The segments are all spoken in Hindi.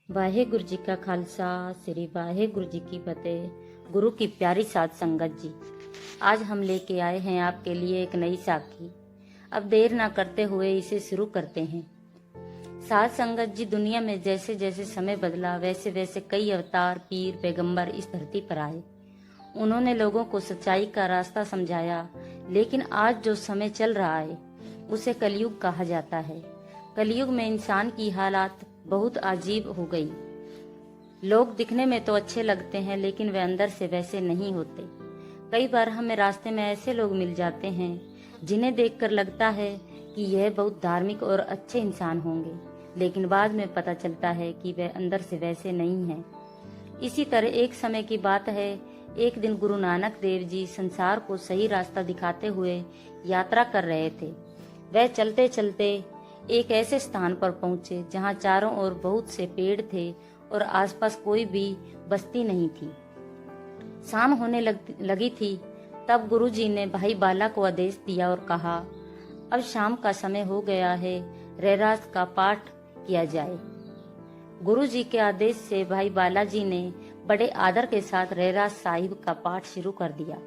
वाहेगुरु जी का खालसा श्री वाहेगुरु जी की फतेह। गुरु की प्यारी साध संगत जी, आज हम लेके आए हैं आपके लिए एक नई साखी। अब देर ना करते हुए इसे शुरू करते हैं। साध संगत जी, दुनिया में जैसे जैसे समय बदला वैसे वैसे कई अवतार, पीर, पैगंबर इस धरती पर आए। उन्होंने लोगों को सच्चाई का रास्ता समझाया, लेकिन आज जो समय चल रहा है उसे कलयुग कहा जाता है। कलयुग में इंसान की हालात बहुत अजीब हो गई। लोग दिखने में तो अच्छे लगते हैं, लेकिन वे अंदर से वैसे नहीं होते। कई बार हमें रास्ते में ऐसे लोग मिल जाते हैं जिन्हें देखकर लगता है कि यह बहुत धार्मिक और अच्छे इंसान होंगे, लेकिन बाद में पता चलता है कि वे अंदर से वैसे नहीं हैं। इसी तरह एक समय की बात है, एक दिन गुरु नानक देव जी संसार को सही रास्ता दिखाते हुए यात्रा कर रहे थे। वह चलते चलते एक ऐसे स्थान पर पहुंचे जहां चारों ओर बहुत से पेड़ थे और आसपास कोई भी बस्ती नहीं थी। शाम होने लगी थी। तब गुरुजी ने भाई बाला को आदेश दिया और कहा, अब शाम का समय हो गया है, रहरास का पाठ किया जाए। गुरुजी के आदेश से भाई बालाजी ने बड़े आदर के साथ रहरास साहिब का पाठ शुरू कर दिया।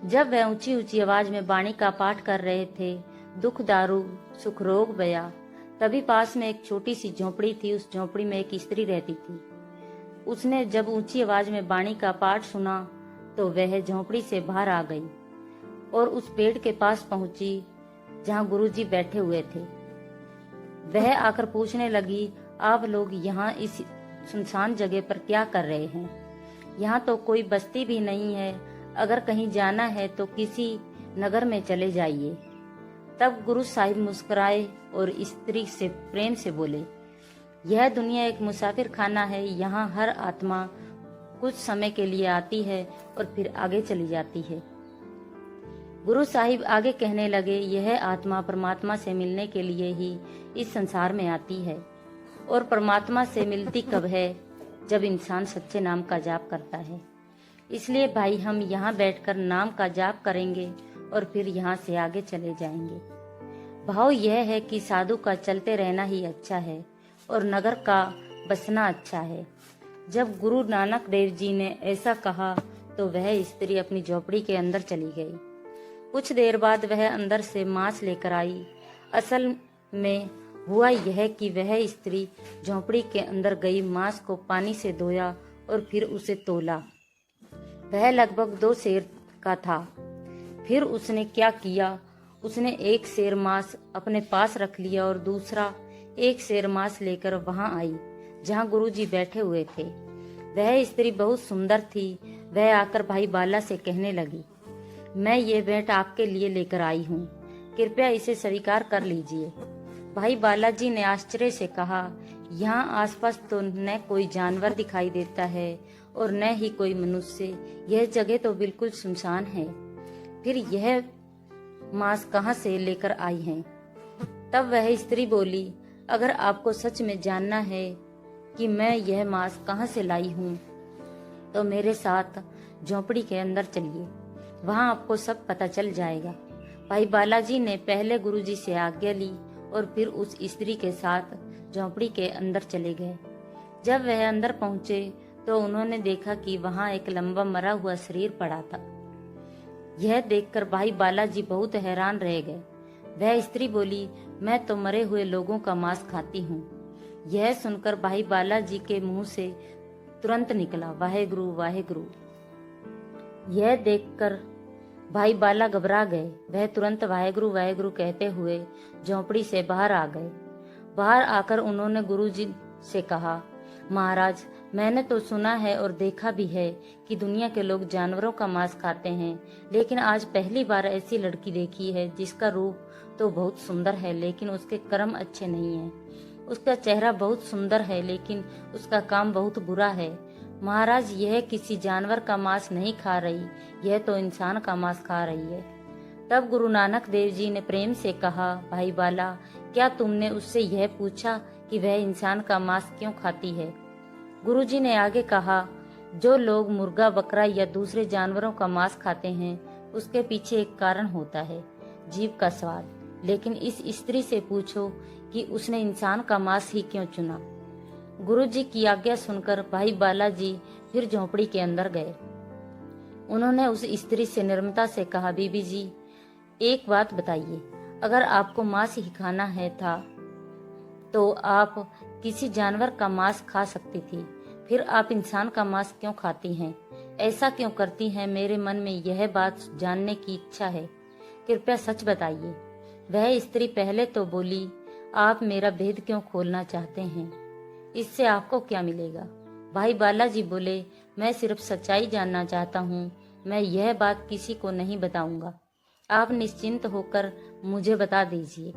जब वह ऊंची ऊंची आवाज में बाणी का पाठ कर रहे थे, दुख दारू सुख रोग बया, तभी पास में एक छोटी सी झोपड़ी थी। उस झोपड़ी में एक स्त्री रहती थी। उसने जब ऊंची आवाज में बाणी का पाठ सुना तो वह झोपड़ी से बाहर आ गई और उस पेड़ के पास पहुंची जहां गुरुजी बैठे हुए थे। वह आकर पूछने लगी, आप लोग यहाँ इस सुनसान जगह पर क्या कर रहे हैं? यहाँ तो कोई बस्ती भी नहीं है। अगर कहीं जाना है तो किसी नगर में चले जाइए। तब गुरु साहिब मुस्कुराए और स्त्री से प्रेम से बोले, यह दुनिया एक मुसाफिर खाना है। यहाँ हर आत्मा कुछ समय के लिए आती है और फिर आगे चली जाती है। गुरु साहिब आगे कहने लगे, यह आत्मा परमात्मा से मिलने के लिए ही इस संसार में आती है, और परमात्मा से मिलती कब है? जब इंसान सच्चे नाम का जाप करता है। इसलिए भाई, हम यहाँ बैठकर नाम का जाप करेंगे और फिर यहाँ से आगे चले जाएंगे। भाव यह है कि साधु का चलते रहना ही अच्छा है और नगर का बसना अच्छा है। जब गुरु नानक देव जी ने ऐसा कहा तो वह स्त्री अपनी झोपड़ी के अंदर चली गई। कुछ देर बाद वह अंदर से मांस लेकर आई। असल में हुआ यह कि वह स्त्री झोपड़ी के अंदर गई, मांस को पानी से धोया और फिर उसे तोला। वह लगभग 2 सेर का था। फिर उसने क्या किया, उसने एक सेर मांस अपने पास रख लिया और दूसरा एक सेर मांस लेकर वहां आई जहां गुरुजी बैठे हुए थे। वह स्त्री बहुत सुंदर थी। वह आकर भाई बाला से कहने लगी, मैं ये भेंट आपके लिए लेकर आई हूँ, कृपया इसे स्वीकार कर लीजिए। भाई बालाजी ने आश्चर्य से कहा, यहाँ आसपास तो न कोई जानवर दिखाई देता है और न ही कोई मनुष्य। यह जगह तो बिल्कुल सुनसान है। फिर यह मांस कहाँ से लेकर आई हैं? तब वह स्त्री बोली, अगर आपको सच में जानना है कि मैं यह मांस कहाँ से लाई हूँ तो मेरे साथ झोपड़ी के अंदर चलिए, वहाँ आपको सब पता चल जाएगा। भाई बालाजी ने पहले गुरुजी से आज्ञा ली और फिर उस स्त्री के साथ झोपड़ी के अंदर चले गए। जब वह अंदर पहुंचे तो उन्होंने देखा कि वहाँ एक लंबा मरा हुआ शरीर पड़ा था। यह देखकर भाई बालाजी बहुत हैरान रह गए। वह स्त्री बोली, मैं तो मरे हुए लोगों का मांस खाती हूँ। यह सुनकर भाई बालाजी के मुंह से तुरंत निकला, वाहेगुरु वाहेगुरु। यह देखकर भाई बाला घबरा गए। वह तुरंत वाहेगुरु वाहेगुरु कहते हुए झोपड़ी से बाहर आ गए। बाहर आकर उन्होंने गुरुजी से कहा, महाराज, मैंने तो सुना है और देखा भी है कि दुनिया के लोग जानवरों का मांस खाते हैं, लेकिन आज पहली बार ऐसी लड़की देखी है जिसका रूप तो बहुत सुंदर है, लेकिन उसके कर्म अच्छे नहीं हैं। उसका चेहरा बहुत सुंदर है, लेकिन उसका काम बहुत बुरा है। महाराज, यह किसी जानवर का मांस नहीं खा रही, यह तो इंसान का मांस खा रही है। तब गुरु नानक देव जी ने प्रेम से कहा, भाई बाला, क्या तुमने उससे यह पूछा कि वह इंसान का मांस क्यों खाती है? गुरुजी ने आगे कहा, जो लोग मुर्गा, बकरा या दूसरे जानवरों का मांस खाते हैं उसके पीछे एक कारण होता है, जीभ का स्वाद। लेकिन इस स्त्री से पूछो कि उसने इंसान का मांस ही क्यों चुना। गुरुजी की आज्ञा सुनकर भाई बालाजी फिर झोंपड़ी के अंदर गए। उन्होंने उस स्त्री से निर्मता से कहा, बीबी जी, एक बात बताइए, अगर आपको मांस ही खाना है था तो आप किसी जानवर का मांस खा सकती थी, फिर आप इंसान का मांस क्यों खाती हैं? ऐसा क्यों करती हैं? मेरे मन में यह बात जानने की इच्छा है, कृपया सच बताइए। वह स्त्री पहले तो बोली, आप मेरा भेद क्यों खोलना चाहते हैं? इससे आपको क्या मिलेगा? भाई बालाजी बोले, मैं सिर्फ सच्चाई जानना चाहता हूँ, मैं यह बात किसी को नहीं बताऊंगा। आप निश्चिंत होकर मुझे बता दीजिए।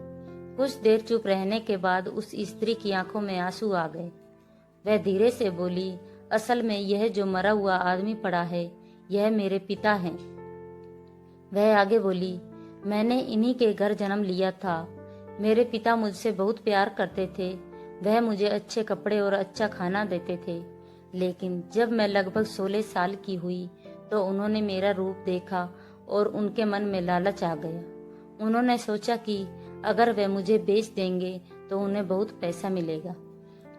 कुछ देर चुप रहने के बाद उस स्त्री की आंखों में आंसू आ गए। वह धीरे से बोली, असल में यह जो मरा हुआ आदमी पड़ा है, यह मेरे पिता हैं। वह आगे बोली, मैंने इन्हीं के घर जन्म लिया था। मेरे पिता मुझसे बहुत प्यार करते थे। वह मुझे अच्छे कपड़े और अच्छा खाना देते थे। लेकिन जब मैं लगभग 16 साल की हुई तो उन्होंने मेरा रूप देखा और उनके मन में लालच आ गया। उन्होंने सोचा कि अगर वे मुझे बेच देंगे तो उन्हें बहुत पैसा मिलेगा।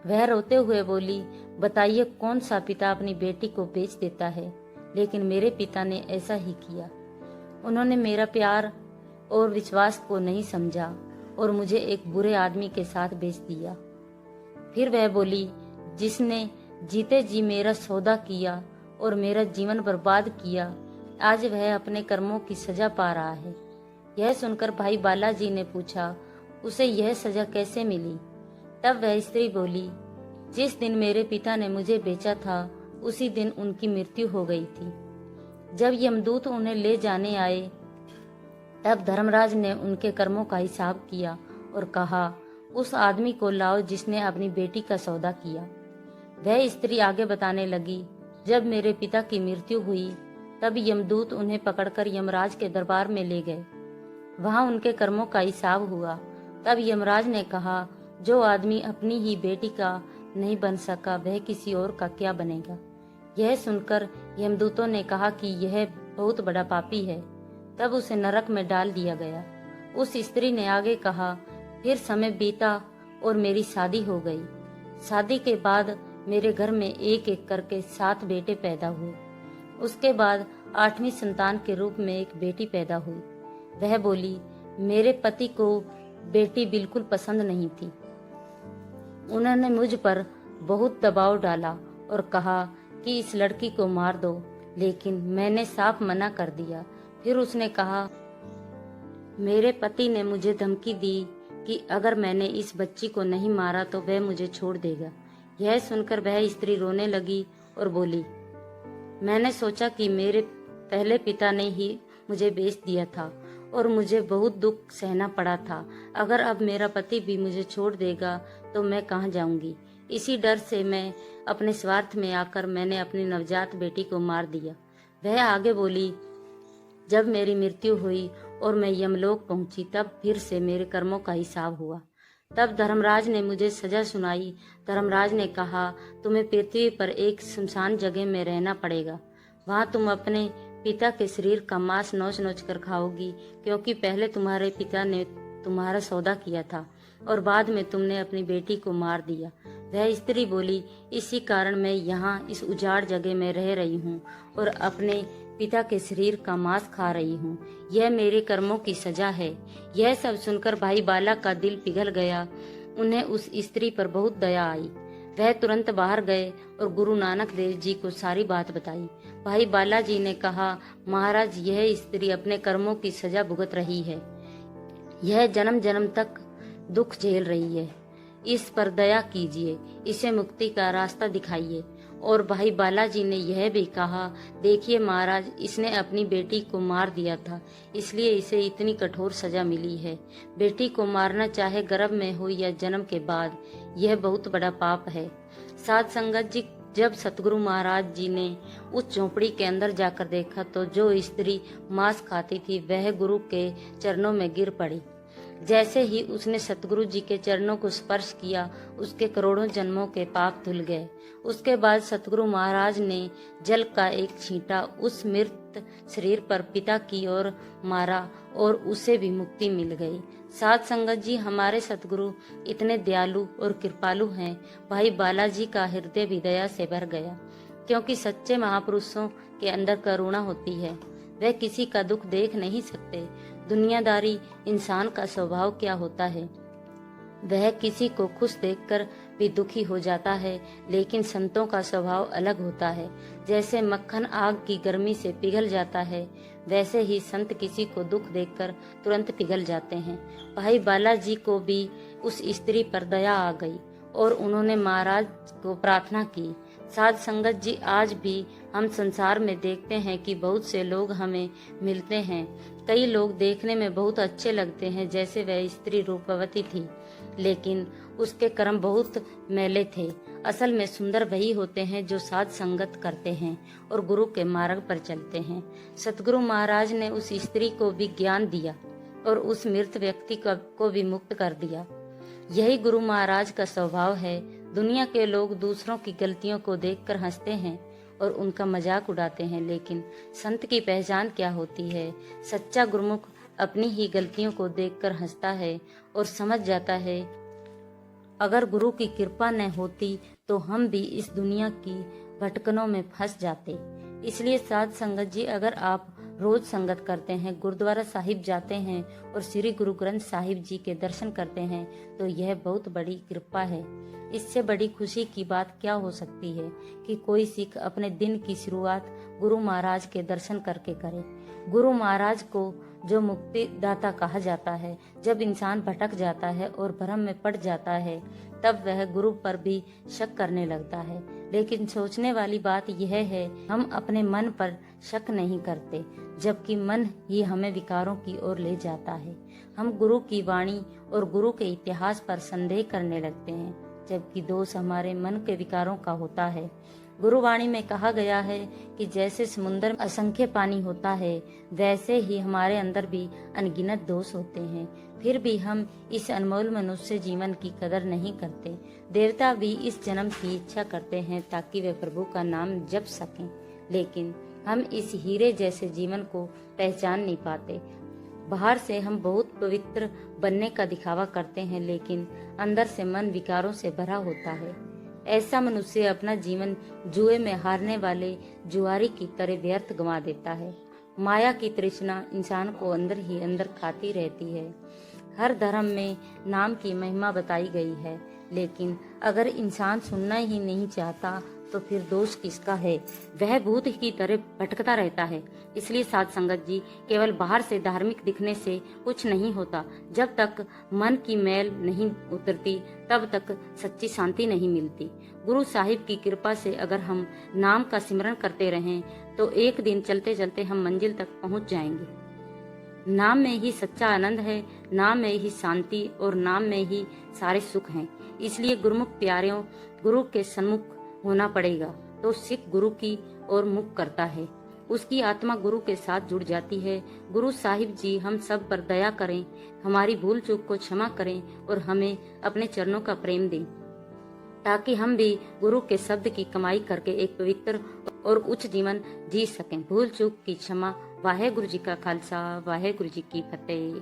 वह रोते हुए बोली, बताइए कौन सा पिता अपनी बेटी को बेच देता है? लेकिन मेरे पिता ने ऐसा ही किया। उन्होंने मेरा प्यार और विश्वास को नहीं समझा और मुझे एक बुरे आदमी के साथ बेच दिया। फिर वह बोली, जिसने जीते जी मेरा सौदा किया और मेरा जीवन बर्बाद किया, आज वह अपने कर्मों की सजा पा रहा है। यह सुनकर भाई बालाजी ने पूछा, उसे यह सजा कैसे मिली? तब वह स्त्री बोली, जिस दिन मेरे पिता ने मुझे बेचा था उसी दिन उनकी मृत्यु हो गई थी। जब यमदूत उन्हें ले जाने आए तब धर्मराज ने उनके कर्मों का हिसाब किया और कहा, उस आदमी को लाओ जिसने अपनी बेटी का सौदा किया। वह स्त्री आगे बताने लगी, जब मेरे पिता की मृत्यु हुई तब यमदूत उन्हें पकड़कर यमराज के दरबार में ले गए। वहां उनके कर्मों का हिसाब हुआ। तब यमराज ने कहा, जो आदमी अपनी ही बेटी का नहीं बन सका वह किसी और का क्या बनेगा? यह सुनकर यमदूतों ने कहा कि यह बहुत बड़ा पापी है। तब उसे नरक में डाल दिया गया। उस स्त्री ने आगे कहा, फिर समय बीता और मेरी शादी हो गई। शादी के बाद मेरे घर में एक एक करके 7 बेटे पैदा हुए। उसके बाद 8वीं संतान के रूप में एक बेटी पैदा हुई। वह बोली, मेरे पति को बेटी बिल्कुल पसंद नहीं थी। उन्होंने मुझ पर बहुत दबाव डाला और कहा कि इस लड़की को मार दो, लेकिन मैंने साफ मना कर दिया। फिर उसने कहा, मेरे पति ने मुझे धमकी दी कि अगर मैंने इस बच्ची को नहीं मारा तो वह मुझे छोड़ देगा। यह सुनकर वह स्त्री रोने लगी और बोली, मैंने सोचा कि मेरे पहले पिता ने ही मुझे बेच दिया था और मुझे बहुत दुख सहना पड़ा था। अगर अब मेरा पति भी मुझे छोड़ देगा तो मैं कहाँ जाऊंगी? इसी डर से मैं अपने स्वार्थ में आकर मैंने अपनी नवजात बेटी को मार दिया। वह आगे बोली, जब मेरी मृत्यु हुई और मैं यमलोक पहुंची तब फिर से मेरे कर्मों का हिसाब हुआ। तब धर्मराज ने मुझे सजा सुनाई। धर्मराज ने कहा, तुम्हें पृथ्वी पर एक सुनसान जगह में रहना पड़ेगा। वहां तुम अपने पिता के शरीर का मांस नोच नोच कर खाओगी, क्योंकि पहले तुम्हारे पिता ने तुम्हारा सौदा किया था और बाद में तुमने अपनी बेटी को मार दिया। वह स्त्री बोली, इसी कारण मैं यहाँ इस उजाड़ जगह में रह रही हूँ और अपने पिता के शरीर का मांस खा रही हूँ। यह मेरे कर्मों की सजा है। यह सब सुनकर भाई बाला का दिल पिघल गया। उन्हें उस स्त्री पर बहुत दया आई। वह तुरंत बाहर गए और गुरु नानक देव जी को सारी बात बताई। भाई बालाजी ने कहा, महाराज, यह स्त्री अपने कर्मों की सजा भुगत रही है। यह जन्म जन्म तक दुख झेल रही है। इस पर दया कीजिए, इसे मुक्ति का रास्ता दिखाइए। और भाई बालाजी ने यह भी कहा, देखिए महाराज, इसने अपनी बेटी को मार दिया था, इसलिए इसे इतनी कठोर सजा मिली है। बेटी को मारना चाहे गर्भ में हो या जन्म के बाद, यह बहुत बड़ा पाप है। साध संगत जी, जब सतगुरु महाराज जी ने उस झोपड़ी के अंदर जाकर देखा तो जो स्त्री मांस खाती थी वह गुरु के चरणों में गिर पड़ी। जैसे ही उसने सतगुरु जी के चरणों को स्पर्श किया, उसके करोड़ों जन्मों के पाप धुल गए। उसके बाद सतगुरु महाराज ने जल का एक छींटा उस मृत शरीर पर पिता की ओर मारा और उसे भी मुक्ति मिल गई। साध संगत जी, हमारे सतगुरु इतने दयालु और कृपालु हैं। भाई बालाजी का हृदय भी दया से भर गया, क्योंकि सच्चे महापुरुषों के अंदर करुणा होती है। वह किसी का दुख देख नहीं सकते। दुनियादारी इंसान का स्वभाव क्या होता है, वह किसी को खुश देखकर भी दुखी हो जाता है, लेकिन संतों का स्वभाव अलग होता है। जैसे मक्खन आग की गर्मी से पिघल जाता है, वैसे ही संत किसी को दुख देखकर तुरंत पिघल जाते हैं। भाई बालाजी को भी उस स्त्री पर दया आ गई और उन्होंने महाराज को प्रार्थना की। साध संगत जी, आज भी हम संसार में देखते हैं कि बहुत से लोग हमें मिलते हैं। कई लोग देखने में बहुत अच्छे लगते हैं, जैसे वह स्त्री रूपवती थी, लेकिन उसके कर्म बहुत मैले थे। असल में सुंदर वही होते हैं जो साध संगत करते हैं और गुरु के मार्ग पर चलते हैं। सतगुरु महाराज ने उस स्त्री को भी ज्ञान दिया और उस मृत व्यक्ति को भी मुक्त कर दिया। यही गुरु महाराज का स्वभाव है। दुनिया के लोग दूसरों की गलतियों को देखकर हंसते हैं और उनका मजाक उड़ाते हैं, लेकिन संत की पहचान क्या होती है? सच्चा गुरुमुख अपनी ही गलतियों को देखकर हंसता है और समझ जाता है, अगर गुरु की कृपा न होती तो हम भी इस दुनिया की भटकनों में फंस जाते। इसलिए साध संगत जी, अगर आप रोज संगत करते हैं, गुरुद्वारा साहिब जाते हैं और श्री गुरु ग्रंथ साहिब जी के दर्शन करते हैं, तो यह बहुत बड़ी कृपा है। इससे बड़ी खुशी की बात क्या हो सकती है कि कोई सिख अपने दिन की शुरुआत गुरु महाराज के दर्शन करके करे। गुरु महाराज को जो मुक्ति दाता कहा जाता है। जब इंसान भटक जाता है और भ्रम में पड़ जाता है, तब वह गुरु पर भी शक करने लगता है। लेकिन सोचने वाली बात यह है, हम अपने मन पर शक नहीं करते, जबकि मन ही हमें विकारों की ओर ले जाता है। हम गुरु की वाणी और गुरु के इतिहास पर संदेह करने लगते हैं, जबकि दोष हमारे मन के विकारों का होता है। गुरुवाणी में कहा गया है कि जैसे समुद्र में असंख्य पानी होता है, वैसे ही हमारे अंदर भी अनगिनत दोष होते हैं। फिर भी हम इस अनमोल मनुष्य जीवन की कदर नहीं करते। देवता भी इस जन्म की इच्छा करते हैं ताकि वे प्रभु का नाम जप सकें, लेकिन हम इस हीरे जैसे जीवन को पहचान नहीं पाते। बाहर से हम बहुत पवित्र बनने का दिखावा करते हैं, लेकिन अंदर से मन विकारों से भरा होता है। ऐसा मनुष्य अपना जीवन जुए में हारने वाले जुआरी की तरह व्यर्थ गंवा देता है। माया की तृष्णा इंसान को अंदर ही अंदर खाती रहती है। हर धर्म में नाम की महिमा बताई गई है, लेकिन अगर इंसान सुनना ही नहीं चाहता तो फिर दोष किसका है? वह भूत की तरह भटकता रहता है। इसलिए साध संगत जी, केवल बाहर से धार्मिक दिखने से कुछ नहीं होता। जब तक मन की मैल नहीं उतरती, तब तक सच्ची शांति नहीं मिलती। गुरु साहिब की कृपा से अगर हम नाम का सिमरन करते रहें, तो एक दिन चलते चलते हम मंजिल तक पहुंच जाएंगे। नाम में ही सच्चा आनंद है, नाम में ही शांति और नाम में ही सारे सुख हैं। इसलिए गुरुमुख प्यारों, गुरु के सन्मुख होना पड़ेगा तो सिख गुरु की ओर मुख करता है, उसकी आत्मा गुरु के साथ जुड़ जाती है। गुरु साहिब जी हम सब पर दया करें, हमारी भूल चूक को क्षमा करें और हमें अपने चरणों का प्रेम दें, ताकि हम भी गुरु के शब्द की कमाई करके एक पवित्र और उच्च जीवन जी सकें। भूल चूक की क्षमा। वाहे गुरु जी का खालसा, वाहे गुरु जी की फतेह।